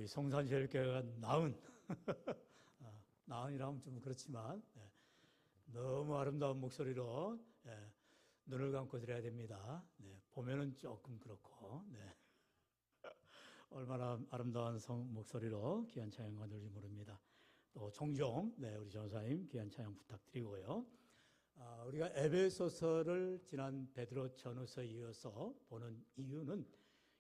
우리 성산제일교회가 나은이라면 좀 그렇지만 너무 아름다운 목소리로 눈을 감고 드려야 됩니다. 보면은 조금 그렇고 얼마나 아름다운 목소리로 귀한 찬양가 들지 모릅니다. 또 종종 우리 전사님 귀한 찬양 부탁드리고요. 우리가 에베소서를 지난 베드로 전후서에 이어서 보는 이유는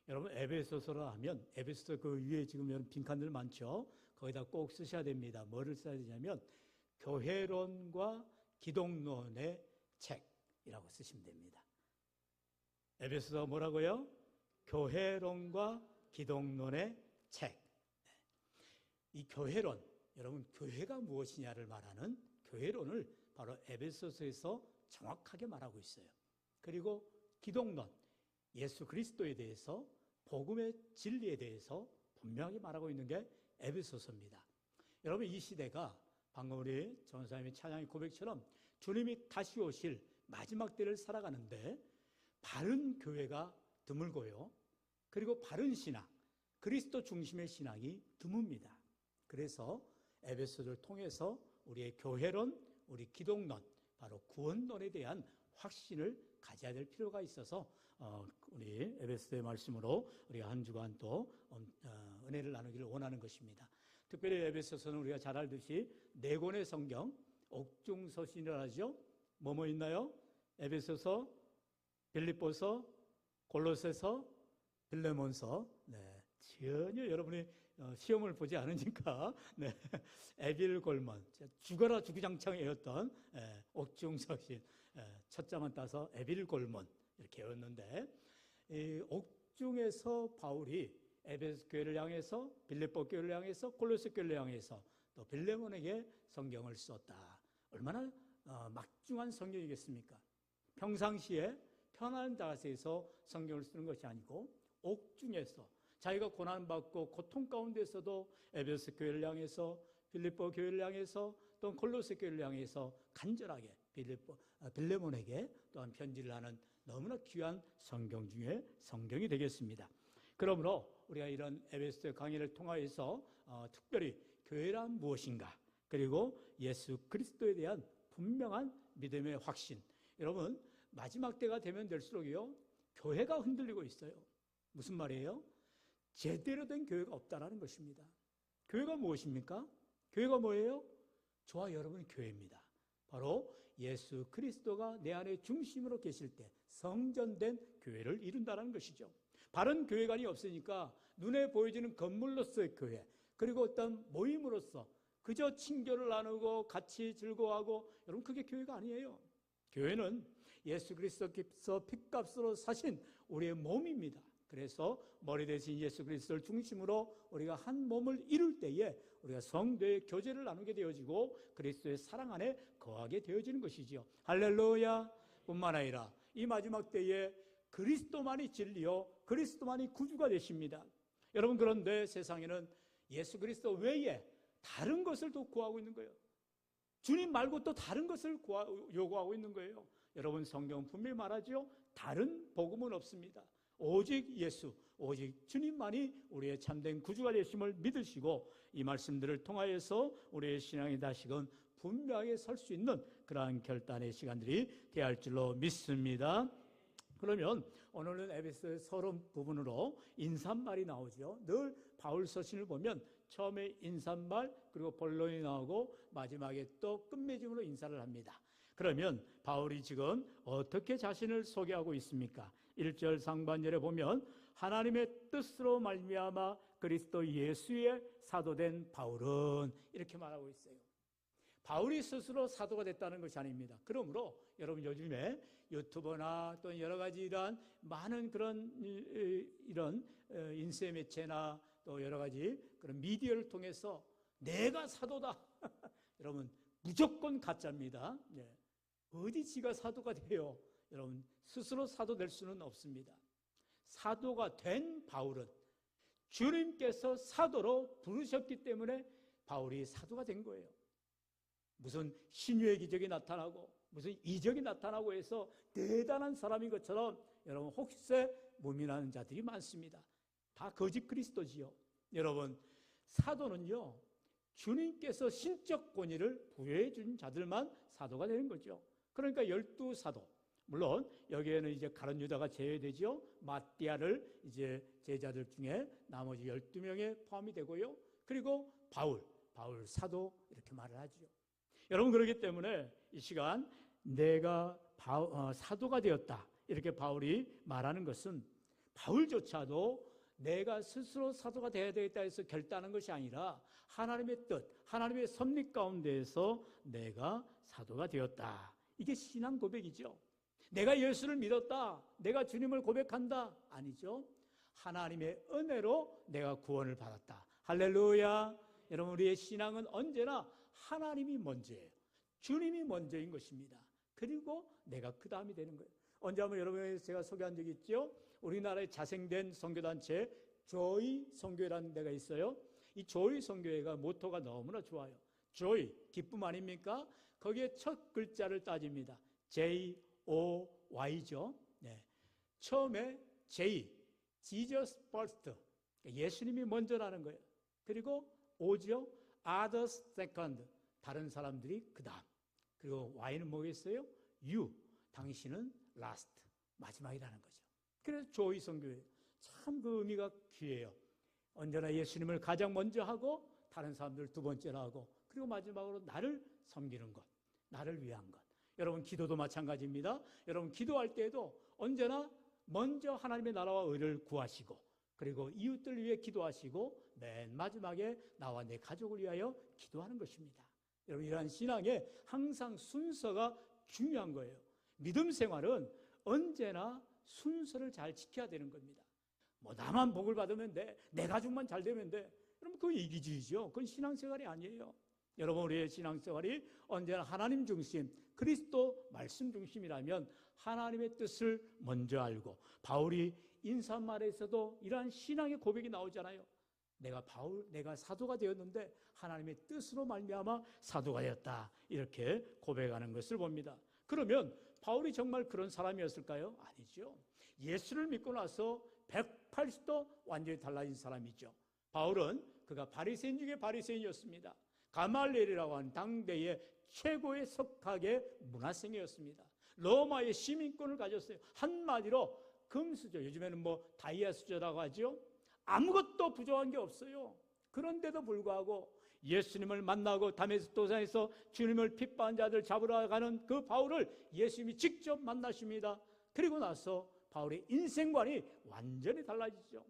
여러분 에베소서를 하면 에베소서 그 위에 지금 여러분 빈칸들 많죠. 거기다 꼭 쓰셔야 됩니다. 뭐를 써야 되냐면 교회론과 기독론의 책이라고 쓰시면 됩니다. 에베소서 뭐라고요? 교회론과 기독론의 책. 이 교회론, 여러분 교회가 무엇이냐를 말하는 교회론을 바로 에베소서에서 정확하게 말하고 있어요. 그리고 기독론, 예수 그리스도에 대해서 복음의 진리에 대해서 분명히 말하고 있는 게 에베소서입니다. 여러분 이 시대가 방금 우리 전사님의 찬양의 고백처럼 주님이 다시 오실 마지막 때를 살아가는데 바른 교회가 드물고요. 그리고 바른 신앙, 그리스도 중심의 신앙이 드뭅니다. 그래서 에베소서를 통해서 우리의 교회론, 우리 기독론, 바로 구원론에 대한 확신을 가져야 될 필요가 있어서 우리 에베소서의 말씀으로 우리가 한 주간 또 은혜를 나누기를 원하는 것입니다. 특별히 에베소서는 우리가 잘 알듯이 네 권의 성경, 옥중서신이라 하죠. 뭐뭐 있나요? 에베소서, 빌립보서, 골로새서, 빌레몬서. 전혀 여러분이 시험을 보지 않으니까 에빌골몬, 죽어라 주구장창이었던 옥중서신, 첫 자만 따서 에빌골몬 이렇게 외웠는데, 이 옥중에서 바울이 에베소 교회를 향해서, 빌립보 교회를 향해서, 골로새 교회를 향해서 또 빌레몬에게 성경을 썼다. 얼마나 막중한 성경이겠습니까? 평상시에 편안한 자세에서 성경을 쓰는 것이 아니고 옥중에서 자기가 고난받고 고통 가운데서도 에베소 교회를 향해서, 빌립보 교회를 향해서, 또 골로새 교회를 향해서 간절하게 빌레몬에게 또한 편지를 하는 너무나 귀한 성경 중에 성경이 되겠습니다. 그러므로 우리가 이런 에베소 강의를 통하여서 특별히 교회란 무엇인가, 그리고 예수 그리스도에 대한 분명한 믿음의 확신. 여러분 마지막 때가 되면 될수록요 교회가 흔들리고 있어요. 무슨 말이에요? 제대로 된 교회가 없다라는 것입니다. 교회가 무엇입니까? 교회가 뭐예요? 저와 여러분이 교회입니다. 바로 예수 그리스도가 내 안에 중심으로 계실 때 성전된 교회를 이룬다는 것이죠. 바른 교회관이 없으니까 눈에 보여지는 건물로서의 교회, 그리고 어떤 모임으로서 그저 친교를 나누고 같이 즐거워하고, 여러분 그게 교회가 아니에요. 교회는 예수 그리스도께서 핏값으로 사신 우리의 몸입니다. 그래서 머리 대신 예수 그리스도를 중심으로 우리가 한 몸을 이룰 때에 우리가 성도의 교제를 나누게 되어지고 그리스도의 사랑 안에 거하게 되어지는 것이죠. 할렐루야. 뿐만 아니라 이 마지막 때에 그리스도만이 진리요 그리스도만이 구주가 되십니다. 여러분 그런데 세상에는 예수 그리스도 외에 다른 것을 또 구하고 있는 거예요. 주님 말고 또 다른 것을 요구하고 있는 거예요. 여러분 성경은 분명히 말하죠. 다른 복음은 없습니다. 오직 예수, 오직 주님만이 우리의 참된 구주가 되심을 믿으시고 이 말씀들을 통하여서 우리의 신앙이 다시금 분명하게 설 수 있는 그러한 결단의 시간들이 되어야 할 줄로 믿습니다. 그러면 오늘은 에베소의 서론 부분으로 인사말이 나오죠. 늘 바울 서신을 보면 처음에 인사말, 그리고 본론이 나오고 마지막에 또 끝맺음으로 인사를 합니다. 그러면 바울이 지금 어떻게 자신을 소개하고 있습니까? 1절 상반절에 보면 하나님의 뜻으로 말미암아 그리스도 예수의 사도된 바울은, 이렇게 말하고 있어요. 바울이 스스로 사도가 됐다는 것이 아닙니다. 그러므로 여러분 요즘에 유튜버나 또 여러 가지 이러한 많은 그런 이런 인쇄 매체나 또 여러 가지 그런 미디어를 통해서 내가 사도다. 여러분 무조건 가짜입니다. 어디 지가 사도가 돼요? 여러분 스스로 사도 될 수는 없습니다. 사도가 된 바울은 주님께서 사도로 부르셨기 때문에 바울이 사도가 된 거예요. 무슨 신유의 기적이 나타나고 무슨 이적이 나타나고 해서 대단한 사람인 것처럼 여러분 혹세 무민하는 자들이 많습니다. 다 거짓 그리스도지요. 여러분 사도는요, 주님께서 신적 권위를 부여해 준 자들만 사도가 되는 거죠. 그러니까 12사도, 물론 여기에는 이제 가룟 유다가 제외되죠. 마띠아를 이제 제자들 중에 나머지 12명에 포함이 되고요. 그리고 바울 사도 이렇게 말을 하죠. 여러분, 그렇기 때문에 이 시간 내가 사도가 되었다 이렇게 바울이 말하는 것은 바울조차도 내가 스스로 사도가 되어야 되겠다 해서 결단한 것이 아니라 하나님의 뜻, 하나님의 섭리 가운데에서 내가 사도가 되었다. 이게 신앙 고백이죠. 내가 예수를 믿었다, 내가 주님을 고백한다, 아니죠. 하나님의 은혜로 내가 구원을 받았다. 할렐루야. 여러분, 우리의 신앙은 언제나 하나님이 먼저예요. 주님이 먼저인 것입니다. 그리고 내가 그 다음이 되는 거예요. 언제 한번 여러분에게 제가 소개한 적이 있죠. 우리나라의 자생된 선교단체 조이 선교회라는 데가 있어요. 이 조이 선교회가 모토가 너무나 좋아요. 조이, 기쁨 아닙니까? 거기에 첫 글자를 따집니다. J-O-Y죠. 네. 처음에 J, Jesus first, 예수님이 먼저라는 거예요. 그리고 O죠. Others second, 다른 사람들이 그 다음. 그리고 Y는 뭐겠어요? You, 당신은 last, 마지막이라는 거죠. 그래서 조이 선교회, 참 그 의미가 귀해요. 언제나 예수님을 가장 먼저 하고 다른 사람들 두 번째로 하고, 그리고 마지막으로 나를 섬기는 것, 나를 위한 것. 여러분, 기도도 마찬가지입니다. 여러분, 기도할 때에도 언제나 먼저 하나님의 나라와 의를 구하시고, 그리고 이웃들 위해 기도하시고, 맨 마지막에 나와 내 가족을 위하여 기도하는 것입니다. 여러분, 이러한 신앙에 항상 순서가 중요한 거예요. 믿음 생활은 언제나 순서를 잘 지켜야 되는 겁니다. 뭐 나만 복을 받으면 돼, 내 가족만 잘 되면 돼, 여러분, 그건 이기주의죠. 그건 신앙생활이 아니에요. 여러분, 우리의 신앙생활이 언제나 하나님 중심, 그리스도 말씀 중심이라면 하나님의 뜻을 먼저 알고, 바울이 인사말에서도 이러한 신앙의 고백이 나오잖아요. 내가 사도가 되었는데 하나님의 뜻으로 말미암아 사도가 되었다, 이렇게 고백하는 것을 봅니다. 그러면 바울이 정말 그런 사람이었을까요? 아니죠. 예수를 믿고 나서 180도 완전히 달라진 사람이죠. 바울은 그가 바리새인 중에 바리새인이었습니다. 가말리엘이라고 하는 당대의 최고의 석학의 문화생이었습니다. 로마의 시민권을 가졌어요. 한마디로 금수저, 요즘에는 뭐 다이아 수저라고 하죠. 아무것도 부족한 게 없어요. 그런데도 불구하고 예수님을 만나고 다메섹 도상에서 주님을 핍박한 자들 잡으러 가는 그 바울을 예수님이 직접 만나십니다. 그리고 나서 바울의 인생관이 완전히 달라지죠.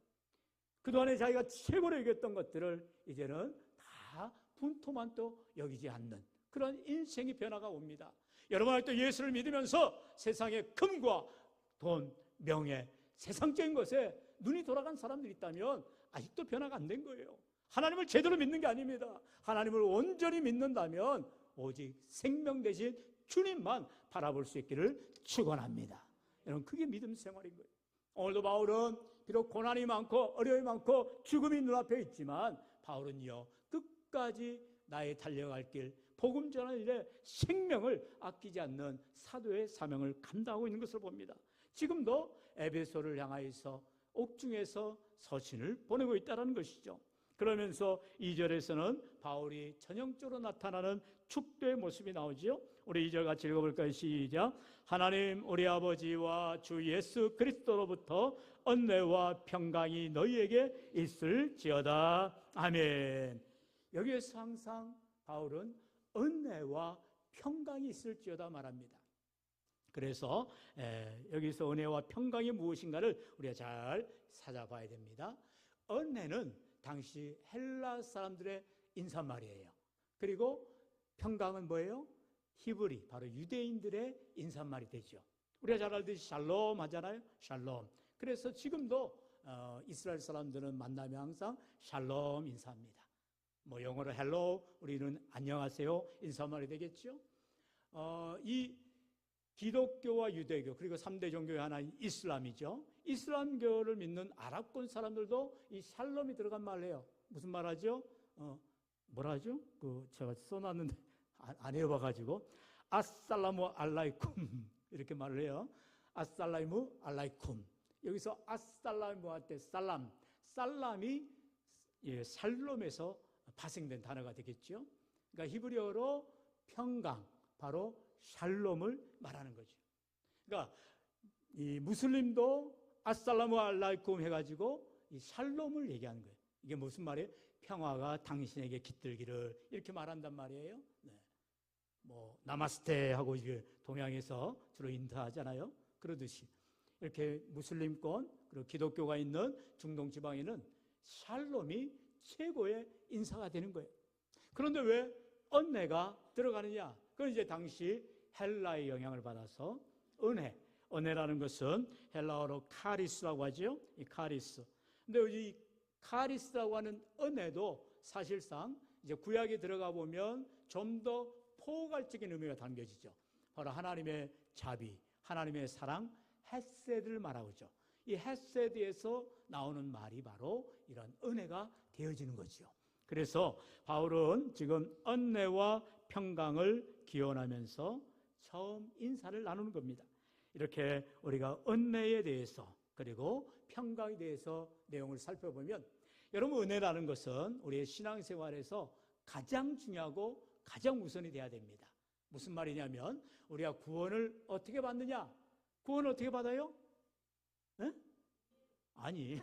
그동안에 자기가 최고로 여겼던 것들을 이제는 다 분토만도 여기지 않는 그런 인생의 변화가 옵니다. 여러분, 또 예수를 믿으면서 세상의 금과 돈, 명예, 세상적인 것에 눈이 돌아간 사람들이 있다면 아직도 변화가 안 된 거예요. 하나님을 제대로 믿는 게 아닙니다. 하나님을 온전히 믿는다면 오직 생명 대신 주님만 바라볼 수 있기를 축원합니다. 여러분, 그게 믿음 생활인 거예요. 오늘도 바울은 비록 고난이 많고 어려움이 많고 죽음이 눈앞에 있지만 바울은요, 끝까지 나의 달려갈 길, 복음 전하는 일에 생명을 아끼지 않는 사도의 사명을 감당하고 있는 것을 봅니다. 지금도 에베소를 향하여서 옥중에서 서신을 보내고 있다는 것이죠. 그러면서 2절에서는 바울이 전형적으로 나타나는 축도의 모습이 나오죠. 우리 2절 같이 읽어볼까요? 시작. 하나님 우리 아버지와 주 예수 그리스도로부터 은혜와 평강이 너희에게 있을지어다. 아멘. 여기에서 항상 바울은 은혜와 평강이 있을지어다 말합니다. 그래서 여기서 은혜와 평강이 무엇인가를 우리가 잘 찾아봐야 됩니다. 은혜는 당시 헬라 사람들의 인사말이에요. 그리고 평강은 뭐예요? 히브리, 바로 유대인들의 인사말이 되죠. 우리가 잘 알듯이 샬롬 하잖아요. 샬롬. 그래서 지금도 이스라엘 사람들은 만나면 항상 샬롬 인사합니다. 뭐 영어로 헬로, 우리는 안녕하세요 인사말이 되겠죠. 이 기독교와 유대교, 그리고 3대 종교의 하나인 이슬람이죠. 이슬람교를 믿는 아랍권 사람들도 이 샬롬이 들어간 말을 해요. 무슨 말 하죠? 뭐라 하죠? 제가 써놨는데 안 해봐가지고 아살라무 알라이쿰 이렇게 말을 해요. 아살라무 알라이쿰. 여기서 아살라무한테 살람이 샬롬에서 파생된 단어가 되겠죠. 그러니까 히브리어로 평강, 바로 샬롬을 말하는 거죠. 그러니까 이 무슬림도 아살라무 알라이쿰 해가지고 이 샬롬을 얘기하는 거예요. 이게 무슨 말이에요? 평화가 당신에게 깃들기를 이렇게 말한단 말이에요. 네. 뭐 나마스테 하고 이게 동양에서 주로 인사하잖아요. 그러듯이 이렇게 무슬림권 그리고 기독교가 있는 중동 지방에는 샬롬이 최고의 인사가 되는 거예요. 그런데 왜 은혜가 들어가느냐? 그건 이제 당시 헬라의 영향을 받아서 은혜라는 것은 헬라어로 카리스라고 하죠. 이 카리스. 근데 이 카리스라고 하는 은혜도 사실상 이제 구약에 들어가 보면 좀 더 포괄적인 의미가 담겨지죠. 바로 하나님의 자비, 하나님의 사랑, 헤세드를 말하고 있죠. 이 헤세드에서 나오는 말이 바로 이런 은혜가 되어지는 거죠. 그래서 바울은 지금 은혜와 평강을 기원하면서 처음 인사를 나누는 겁니다. 이렇게 우리가 은혜에 대해서 그리고 평강에 대해서 내용을 살펴보면 여러분 은혜라는 것은 우리의 신앙생활에서 가장 중요하고 가장 우선이 돼야 됩니다. 무슨 말이냐면 우리가 구원을 어떻게 받느냐? 구원을 어떻게 받아요? 네? 아니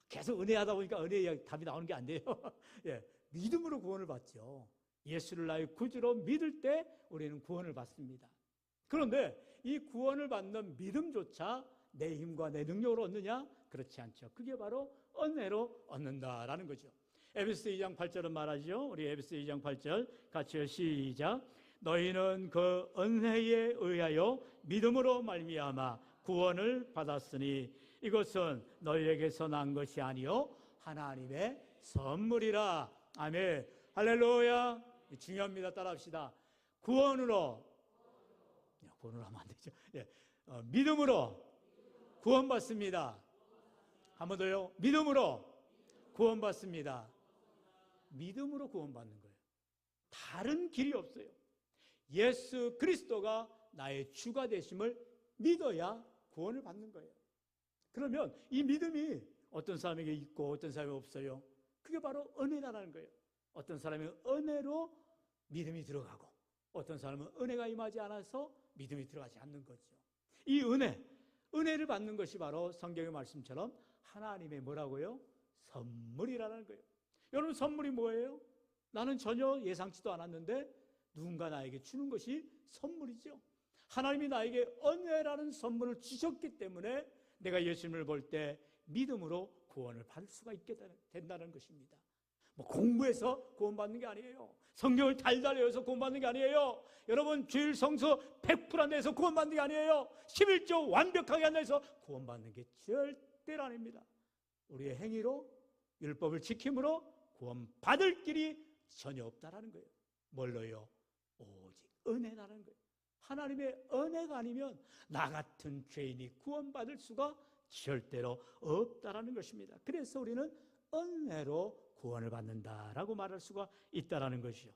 계속 은혜하다 보니까 은혜의 답이 나오는 게 안 돼요. 예, 믿음으로 구원을 받죠. 예수를 나의 구주로 믿을 때 우리는 구원을 받습니다. 그런데 이 구원을 받는 믿음조차 내 힘과 내 능력으로 얻느냐? 그렇지 않죠. 그게 바로 은혜로 얻는다라는 거죠. 에베소 2장 8절은 말하죠. 우리 에베소 2장 8절 같이요. 시작. 너희는 그 은혜에 의하여 믿음으로 말미암아 구원을 받았으니 이것은 너희에게서 난 것이 아니요 하나님의 선물이라. 아멘. 할렐루야. 중요합니다. 따라합시다. 구원으로 하면 안 되죠. 예. 믿음으로 구원받습니다. 한 번 더요. 믿음으로 구원받습니다. 믿음으로 구원받는 거예요. 다른 길이 없어요. 예수 그리스도가 나의 주가 되심을 믿어야 구원을 받는 거예요. 그러면 이 믿음이 어떤 사람에게 있고 어떤 사람이 없어요. 그게 바로 은혜라는 거예요. 어떤 사람은 은혜로 믿음이 들어가고 어떤 사람은 은혜가 임하지 않아서 믿음이 들어가지 않는 거죠. 이 은혜를 받는 것이 바로 성경의 말씀처럼 하나님의 뭐라고요? 선물이라는 거예요. 여러분 선물이 뭐예요? 나는 전혀 예상치도 않았는데 누군가 나에게 주는 것이 선물이죠. 하나님이 나에게 은혜라는 선물을 주셨기 때문에 내가 예수님을 볼 때 믿음으로 구원을 받을 수가 있게 된다는 것입니다. 뭐 공부해서 구원받는 게 아니에요. 성경을 달달 외워서 구원받는 게 아니에요. 여러분 주일 성수 100% 안에서 구원받는 게 아니에요. 11조 완벽하게 안에서 구원받는 게 절대로 아닙니다. 우리의 행위로 율법을 지킴으로 구원받을 길이 전혀 없다라는 거예요. 뭘로요? 오직 은혜라는 거예요. 하나님의 은혜가 아니면 나 같은 죄인이 구원받을 수가 절대로 없다라는 것입니다. 그래서 우리는 은혜로 구원을 받는다라고 말할 수가 있다라는 것이죠.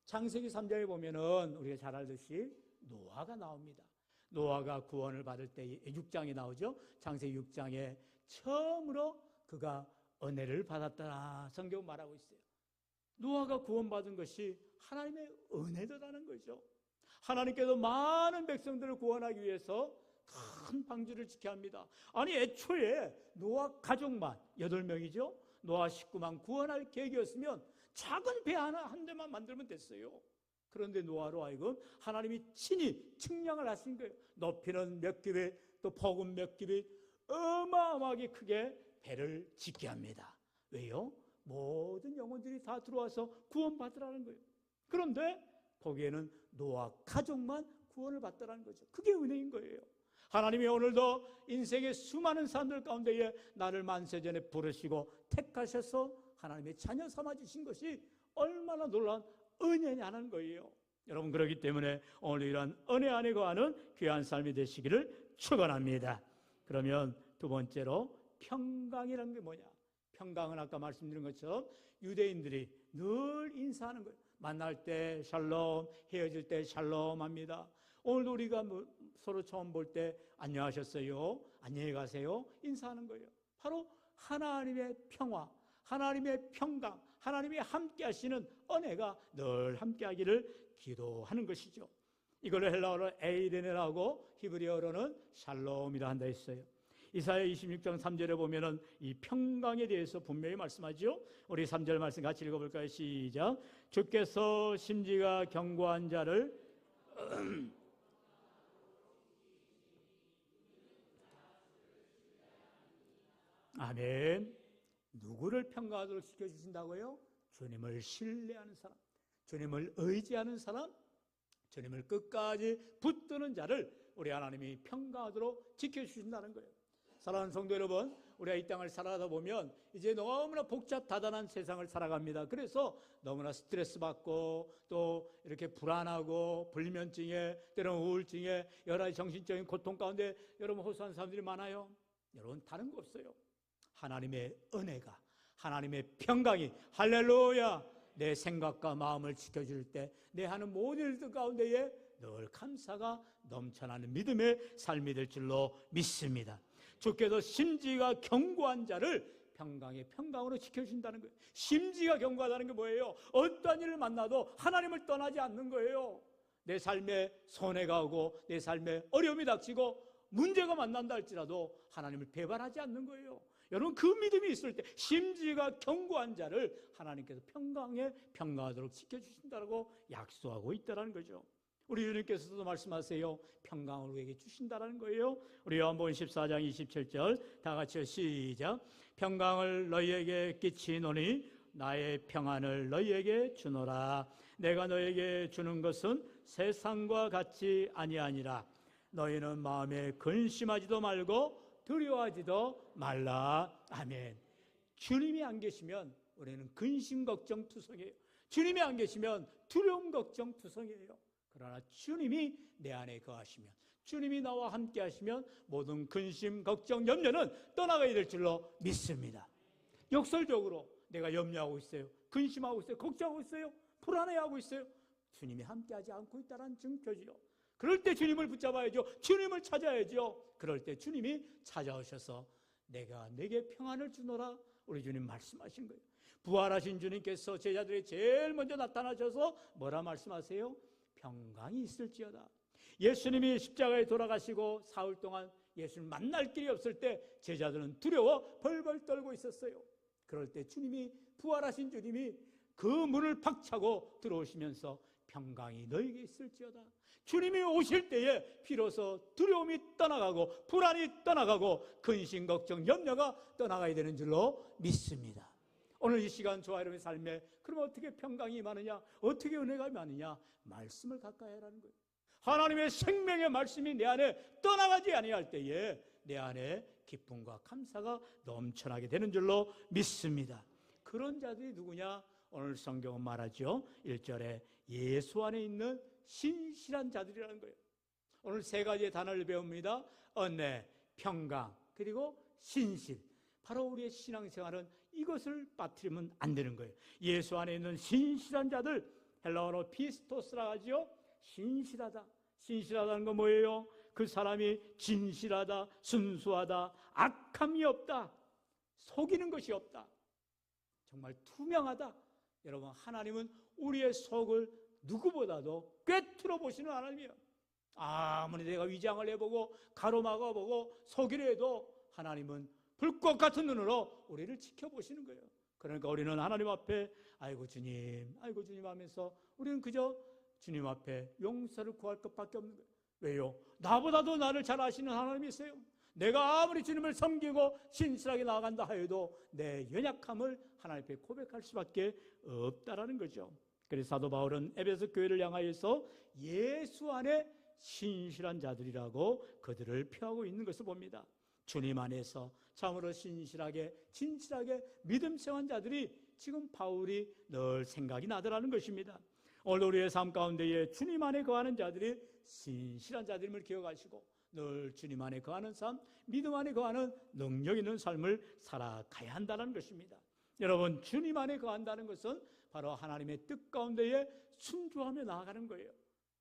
창세기 3장에 보면은 우리가 잘 알듯이 노아가 나옵니다. 노아가 구원을 받을 때 6장에 나오죠. 창세기 6장에 처음으로 그가 은혜를 받았다 성경 말하고 있어요. 노아가 구원받은 것이 하나님의 은혜더라는 거죠. 하나님께서 많은 백성들을 구원하기 위해서 큰 방주를 지켜야 합니다. 아니 애초에 노아 가족만 8명이죠. 노아 식구만 구원할 계획이었으면 작은 배 한 대만 만들면 됐어요. 그런데 노아로 하여금 하나님이 친히 측량을 하신 거예요. 높이는 몇 규빗 또 폭은 몇 규빗 어마어마하게 크게 배를 짓게 합니다. 왜요? 모든 영혼들이 다 들어와서 구원받으라는 거예요. 그런데 거기에는 노아 가족만 구원을 받더라는 거죠. 그게 은혜인 거예요. 하나님이 오늘도 인생의 수많은 사람들 가운데에 나를 만세전에 부르시고 택하셔서 하나님의 자녀 삼아주신 것이 얼마나 놀라운 은혜냐는 거예요. 여러분 그렇기 때문에 오늘 이러한 은혜 안에 거하는 귀한 삶이 되시기를 축원합니다. 그러면 두 번째로 평강이라는 게 뭐냐? 평강은 아까 말씀드린 것처럼 유대인들이 늘 인사하는 거예요. 만날 때 샬롬, 헤어질 때 샬롬 합니다. 오늘도 우리가 서로 처음 볼 때 안녕하셨어요, 안녕히 가세요 인사하는 거예요. 바로 하나님의 평화, 하나님의 평강, 하나님의 함께 하시는 은혜가 늘 함께 하기를 기도하는 것이죠. 이걸 헬라어로 에이레네라고 히브리어로는 샬롬이라 한다 했어요. 이사야 26장 3절에 보면은 이 평강에 대해서 분명히 말씀하죠. 우리 3절 말씀 같이 읽어볼까요? 시작. 주께서 심지가 견고한 자를 아멘. 누구를 평강하도록 시켜주신다고요? 주님을 신뢰하는 사람, 주님을 의지하는 사람, 주님을 끝까지 붙드는 자를 우리 하나님이 평강하도록 지켜주신다는 거예요. 사랑하는 성도 여러분, 우리가 이 땅을 살아가다 보면 이제 너무나 복잡다단한 세상을 살아갑니다. 그래서 너무나 스트레스 받고 또 이렇게 불안하고 불면증에 때로는 우울증에 여러 가지 정신적인 고통 가운데 여러분 호소하는 사람들이 많아요. 여러분 다른 거 없어요. 하나님의 은혜가, 하나님의 평강이 할렐루야 내 생각과 마음을 지켜줄 때 내 하는 모든 일들 가운데에 늘 감사가 넘쳐나는 믿음의 삶이 될 줄로 믿습니다. 주께서 심지가 견고한 자를 평강으로 지켜주신다는 거예요. 심지가 견고하다는 게 뭐예요? 어떠한 일을 만나도 하나님을 떠나지 않는 거예요. 내 삶에 손해가 오고 내 삶에 어려움이 닥치고 문제가 만난다 할지라도 하나님을 배반하지 않는 거예요. 여러분 그 믿음이 있을 때 심지가 견고한 자를 하나님께서 평강하도록 지켜주신다고 약속하고 있다는 거죠. 우리 주님께서도 말씀하세요. 평강을 우리에게 주신다는 거예요. 우리 요한복음 14장 27절 다 같이 시작. 평강을 너희에게 끼치노니 나의 평안을 너희에게 주노라. 내가 너희에게 주는 것은 세상과 같이 아니하니라. 너희는 마음에 근심하지도 말고 두려워하지도 말라. 아멘. 주님이 안 계시면 우리는 근심 걱정 투성이에요. 주님이 안 계시면 두려움 걱정 투성이에요. 그러나 주님이 내 안에 거하시면, 주님이 나와 함께 하시면 모든 근심 걱정 염려는 떠나가야 될 줄로 믿습니다. 역설적으로 내가 염려하고 있어요, 근심하고 있어요, 걱정하고 있어요, 불안해하고 있어요, 주님이 함께하지 않고 있다는 증표지요. 그럴 때 주님을 붙잡아야죠. 주님을 찾아야죠. 그럴 때 주님이 찾아오셔서 내가 내게 평안을 주노라 우리 주님 말씀하신 거예요. 부활하신 주님께서 제자들이 제일 먼저 나타나셔서 뭐라 말씀하세요? 평강이 있을지어다. 예수님이 십자가에 돌아가시고 사흘 동안 예수님 만날 길이 없을 때 제자들은 두려워 벌벌 떨고 있었어요. 그럴 때 주님이, 부활하신 주님이 그 문을 박차고 들어오시면서 평강이 너에게 있을지어다. 주님이 오실 때에 비로소 두려움이 떠나가고 불안이 떠나가고 근심 걱정 염려가 떠나가야 되는 줄로 믿습니다. 오늘 이 시간 저와 여러분의 삶에 그럼 어떻게 평강이 임하느냐, 어떻게 은혜가 임하느냐? 말씀을 가까이 하라는 거예요. 하나님의 생명의 말씀이 내 안에 떠나가지 아니할 때에 내 안에 기쁨과 감사가 넘쳐나게 되는 줄로 믿습니다. 그런 자들이 누구냐? 오늘 성경은 말하죠. 1절에 예수 안에 있는 신실한 자들이라는 거예요. 오늘 세 가지의 단어를 배웁니다. 은혜, 평강, 그리고 신실. 바로 우리의 신앙생활은 이것을 빠뜨리면 안 되는 거예요. 예수 안에 있는 신실한 자들, 헬라어로 피스토스라 하죠. 신실하다. 신실하다는 건 뭐예요? 그 사람이 진실하다, 순수하다, 악함이 없다, 속이는 것이 없다, 정말 투명하다. 여러분, 하나님은 우리의 속을 누구보다도 꿰뚫어 보시는 하나님이에요. 아무리 내가 위장을 해보고 가로막아보고 속이려 해도 하나님은 불꽃 같은 눈으로 우리를 지켜보시는 거예요. 그러니까 우리는 하나님 앞에 아이고 주님 하면서 우리는 그저 주님 앞에 용서를 구할 것밖에 없는 거예요. 왜요? 나보다도 나를 잘 아시는 하나님이 있어요. 내가 아무리 주님을 섬기고 신실하게 나아간다 하여도 내 연약함을 하나님 앞에 고백할 수밖에 없다라는 거죠. 그래서 사도 바울은 에베소 교회를 향하여서 예수 안에 신실한 자들이라고 그들을 표하고 있는 것을 봅니다. 주님 안에서 참으로 신실하게 진실하게 믿음생활한 자들이 지금 바울이 늘 생각이 나더라는 것입니다. 오늘 우리의 삶 가운데에 주님 안에 거하는 자들이 신실한 자들임을 기억하시고 늘 주님 안에 거하는 삶, 믿음 안에 거하는 능력 있는 삶을 살아가야 한다는 것입니다. 여러분, 주님 안에 거한다는 것은 바로 하나님의 뜻 가운데에 순종하며 나아가는 거예요.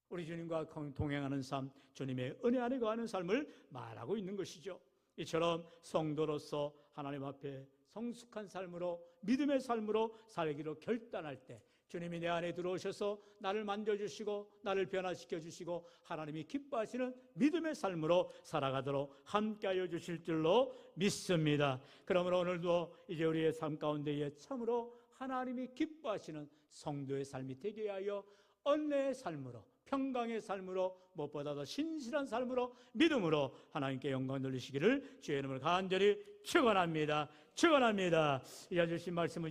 우리 주님과 동행하는 삶, 주님의 은혜 안에 거하는 삶을 말하고 있는 것이죠. 이처럼 성도로서 하나님 앞에 성숙한 삶으로, 믿음의 삶으로 살기로 결단할 때 주님이 내 안에 들어오셔서 나를 만져주시고 나를 변화시켜 주시고 하나님이 기뻐하시는 믿음의 삶으로 살아가도록 함께하여 주실 줄로 믿습니다. 그러므로 오늘도 이제 우리의 삶 가운데에 참으로 하나님이 기뻐하시는 성도의 삶이 되게 하여 언례의 삶으로, 평강의 삶으로, 무엇보다도 신실한 삶으로, 믿음으로 하나님께 영광 돌리시기를 주의 이름을 간절히 축원합니다. 축원합니다. 이어 주신 말씀을